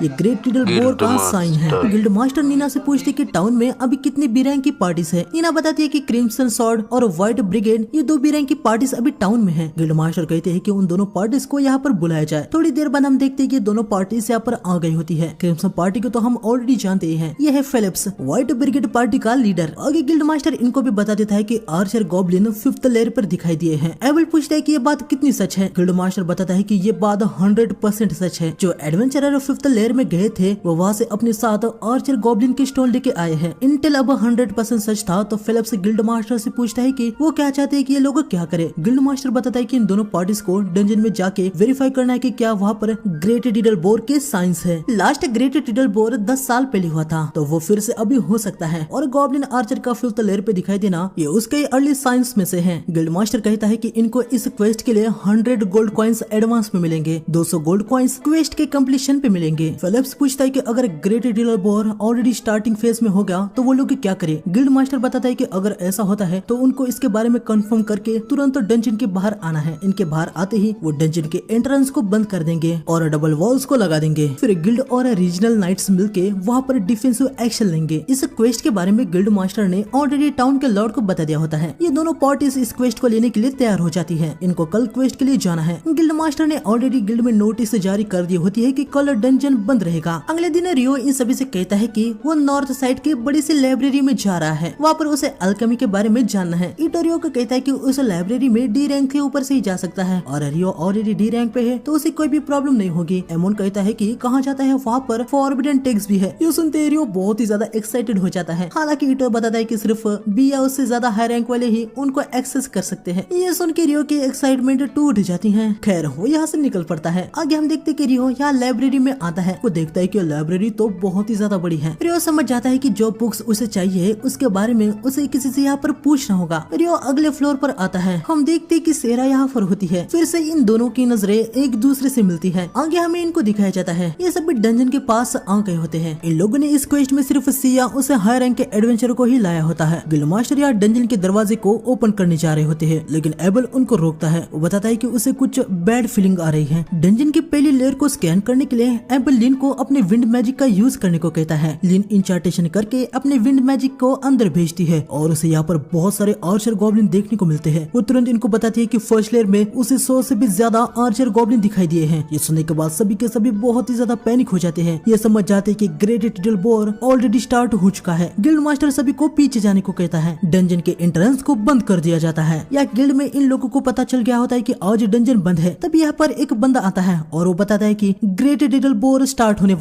ये great tidal bore का sign है। गिल्ड मास्टर नीना से पूछती कि टाउन में अभी कितनी बी रैंक की पार्टीज है। नीना बताती है कि क्रिम्सन सॉर्ड और व्हाइट ब्रिगेड ये दो बी रैंक की पार्टीज अभी टाउन में है। गिल्ड मास्टर कहते हैं कि उन दोनों पार्टीज को यहाँ पर बुलाया जाए। थोड़ी देर बाद हम देखते हैं कि दोनों पार्टीज यहाँ पर आ गई होती है। क्रिम्सन पार्टी को तो हम ऑलरेडी जानते हैं, ये है फिलिप्स, व्हाइट ब्रिगेड पार्टी का लीडर। आगे गिल्ड मास्टर इनको भी बता देता है कि आर्चर गॉब्लिन 5th लेयर पर दिखाई दिए हैं। एबल पूछता है कि ये बात कितनी सच है। गिल्ड मास्टर बताता है कि ये बात 100% सच है। जो एडवेंचरर 5th लेयर में गए थे वो वहाँ से अपने साथ आर्चर गॉब्लिन के स्टोन लेके आए हैं। इंटेल अब 100% सच था तो फिलिप्स गिल्ड मास्टर से पूछता है कि वो क्या चाहते हैं कि ये लोग क्या करे। गिल्ड मास्टर बताता है कि इन दोनों पार्टीज को डंजन में जाके वेरीफाई करना है कि क्या वहाँ पर ग्रेट टिडल बोर के साइंस है। लास्ट ग्रेट टिडल बोर 10 साल पहले हुआ था तो वो फिर से अभी हो सकता है। और गॉब्लिन आर्चर का 5th लेयर पे दिखाई देना ये उसके अर्ली साइंस में से है। गिल्ड मास्टर कहता है कि इनको इस क्वेस्ट के लिए 100 गोल्ड कॉइंस एडवांस में मिलेंगे, 200 गोल्ड कॉइंस क्वेस्ट के कंप्लीशन पे मिलेंगे। फिलिप्स पूछता है कि अगर great tidal bore already starting phase में हो गया तो वो लोग क्या करे। गिल्ड मास्टर बताता है कि अगर ऐसा होता है तो उनको इसके बारे में कंफर्म करके तुरंत डंजन के बाहर आना है। इनके बाहर आते ही वो डंजन के एंट्रेंस को बंद कर देंगे और डबल वॉल्स को लगा देंगे। फिर गिल्ड और रीजनल नाइट्स मिलके वहाँ पर डिफेंसिव एक्शन लेंगे। इस क्वेस्ट के बारे में गिल्ड मास्टर ने ऑलरेडी टाउन के लॉर्ड को बता दिया होता है। ये दोनों पार्टीज इस क्वेस्ट को लेने के लिए तैयार हो जाती है। इनको कल क्वेस्ट के लिए जाना है। गिल्ड मास्टर ने ऑलरेडी गिल्ड में नोटिस जारी कर दी होती है कि कल डंजन बंद रहेगा। अगले दिन रियो इन सभी से कहता है कि वो नॉर्थ साइड की बड़ी सी लाइब्रेरी में जा रहा है। वहाँ पर उसे अल्केमी के बारे में जानना है। इटो रियो को कहता है कि उस लाइब्रेरी में डी रैंक के ऊपर से ही जा सकता है और रियो ऑलरेडी डी रैंक पे है तो उसे कोई भी प्रॉब्लम नहीं होगी। एमोन कहता है कि कहाँ जाता है, वहाँ पर फॉरबिडन टेक्स्ट भी है। ये सुनते रियो बहुत ही ज्यादा एक्साइटेड हो जाता है। हालांकि इटो बताता है कि सिर्फ बी या उससे ज्यादा हाई रैंक वाले ही उनको एक्सेस कर सकते हैं। ये सुन के रियो की एक्साइटमेंट टूट जाती है। खैर वो यहाँ से निकल पड़ता है। आगे हम देखते कि रियो यहाँ लाइब्रेरी में आता है। वो देखता है कि लाइब्रेरी तो बहुत ही ज्यादा बड़ी है। रियो समझ जाता है कि जो बुक्स उसे चाहिए उसके बारे में उसे किसी से यहाँ पर पूछना होगा। रियो अगले फ्लोर पर आता है। हम देखते कि सेरा यहाँ पर होती है। फिर से इन दोनों की नजरें एक दूसरे से मिलती है। आगे हमें इनको दिखाया जाता है। ये सभी डंजन के पास आ गए होते हैं। इन लोगों ने इस क्वेस्ट में सिर्फ सिया उसे हाई रैंक के एडवेंचर को ही लाया होता है। गिल्ड मास्टर या डंजन के दरवाजे को ओपन करने जा रहे होते हैं लेकिन एबल उनको रोकता है। वो बताता है कि उसे कुछ बैड फीलिंग आ रही है। डंजन की पहली लेयर को स्कैन करने के लिए एबल लिन को अपने विंड मैजिक का यूज करने को कहता है। लिन इंचार्टेशन करके अपने विंड मैजिक को अंदर भेजती है और उसे यहाँ पर बहुत सारे आर्चर गॉब्लिन देखने को मिलते हैं। वो तुरंत इनको बताती है कि फर्स्ट लेयर में उसे 100 से भी ज्यादा आर्चर गॉब्लिन दिखाई दिए हैं। ये सुनने के बाद सभी के सभी बहुत ही ज्यादा पैनिक हो जाते हैं। ये समझ जाते हैं कि great tidal bore already start हो चुका है। गिल्ड मास्टर सभी को पीछे जाने को कहता है। डंजन के एंट्रेंस को बंद कर दिया जाता है। या गिल्ड में इन लोगों को पता चल गया होता है कि आज डंजन बंद है। तब यहाँ पर एक बंदा आता है और वो बताता है कि ग्रेट टिडल बोर स्टार्ट होने